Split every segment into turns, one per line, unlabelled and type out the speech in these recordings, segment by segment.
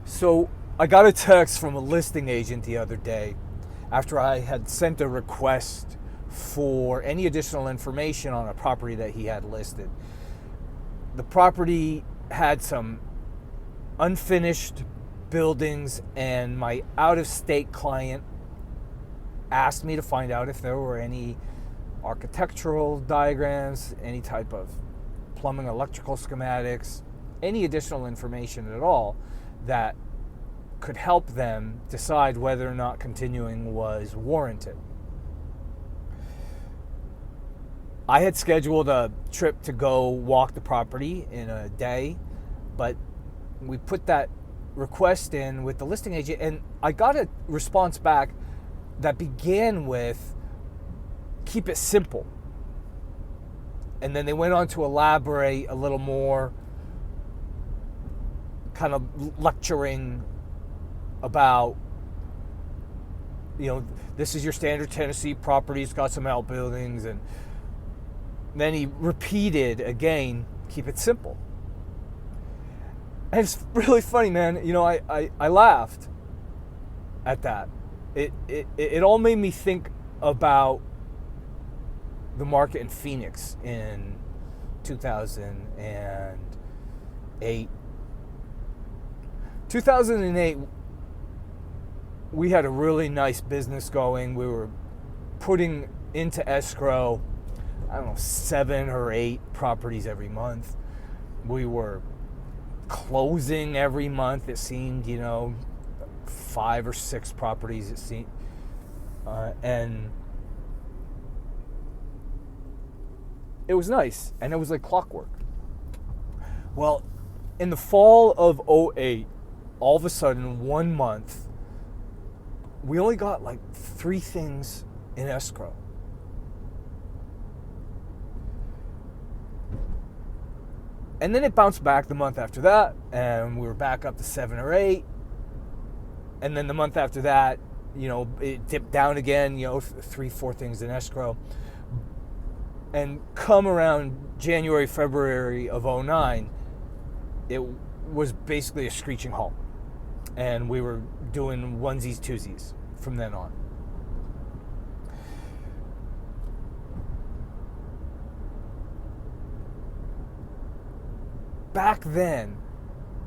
So I got a text from a listing agent the other day after I had sent a request for any additional information on a property that he had listed. The property had some unfinished buildings, and my out-of-state client asked me to find out if there were any architectural diagrams, any type of plumbing, electrical schematics, any additional information at all that could help them decide whether or not continuing was warranted. I had scheduled a trip to go walk the property in a day, but we put that request in with the listing agent, and I got a response back that began with, keep it simple. And then they went on to elaborate a little more, kind of lecturing about, this is your standard Tennessee property, it's got some outbuildings, and then he repeated again, keep it simple. And it's really funny, man. I laughed at that. It all made me think about the market in Phoenix in 2008. 2008, we had a really nice business going. We were putting into escrow, 7 or 8 properties every month. We were closing every month, it seemed, 5 or 6 properties, it seemed. And it was nice, and it was like clockwork. Well, in the fall of 2008, all of a sudden, one month, we only got like 3 things in escrow. And then it bounced back the month after that, and we were back up to 7 or 8. And then the month after that, it dipped down again, 3, 4 things in escrow. And come around January, February of 2009, it was basically a screeching halt. And we were doing onesies, twosies from then on. Back then,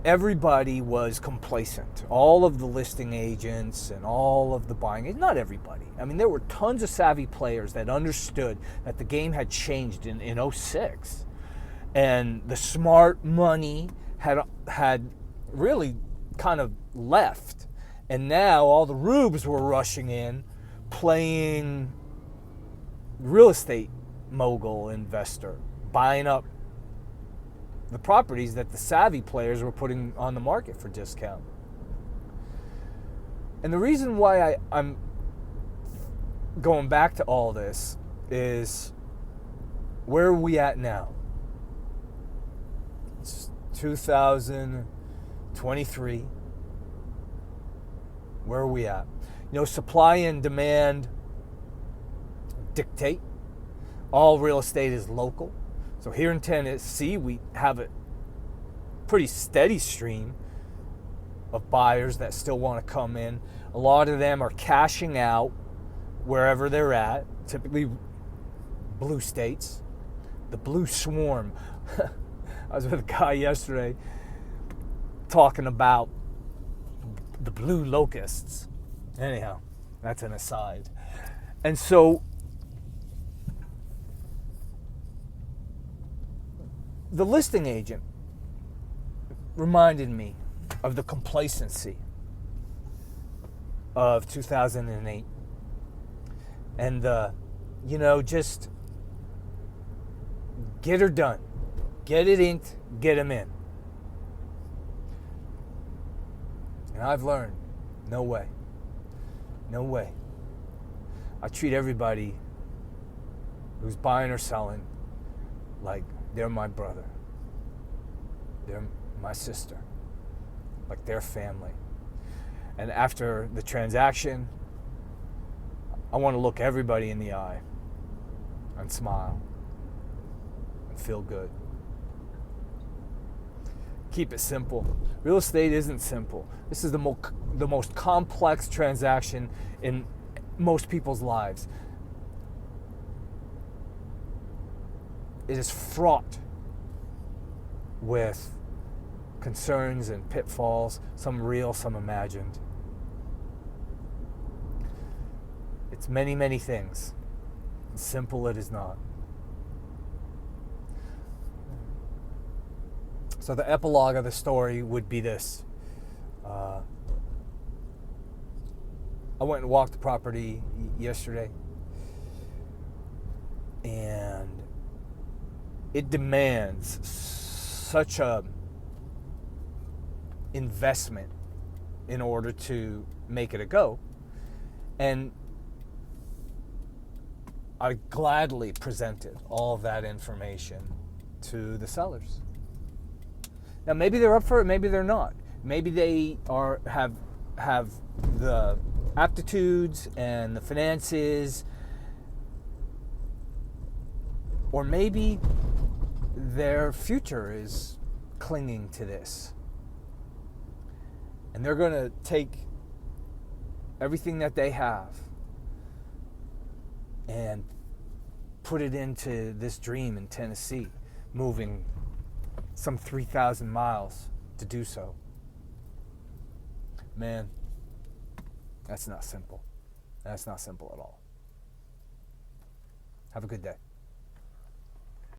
everybody was complacent. All of the listing agents and all of the buying agents, not everybody. There were tons of savvy players that understood that the game had changed in 2006. And the smart money had really kind of left. And now all the rubes were rushing in, playing real estate mogul investor, buying up the properties that the savvy players were putting on the market for discount. And the reason why I'm going back to all this is, where are we at now? It's 2023. Where are we at? Supply and demand dictate. All real estate is local. So here in Tennessee, we have a pretty steady stream of buyers that still want to come in. A lot of them are cashing out wherever they're at, typically blue states, the blue swarm. I was with a guy yesterday talking about the blue locusts. Anyhow, that's an aside. And so the listing agent reminded me of the complacency of 2008. And just get her done. Get it inked, get them in. And I've learned, no way. No way. I treat everybody who's buying or selling like they're my brother. They're my sister. Like their family. And after the transaction, I want to look everybody in the eye and smile and feel good. keep it simple. Real estate isn't simple. This is the most complex transaction in most people's lives. It is fraught with concerns and pitfalls, some real, some imagined. It's many, many things. Simple it is not. So the epilogue of the story would be this. I went and walked the property yesterday, and it demands such a investment in order to make it a go. And I gladly presented all of that information to the sellers. Now maybe they're up for it, maybe they're not. Maybe they have the aptitudes and the finances, or maybe their future is clinging to this. And they're going to take everything that they have and put it into this dream in Tennessee, moving some 3,000 miles to do so. Man, that's not simple. That's not simple at all. Have a good day.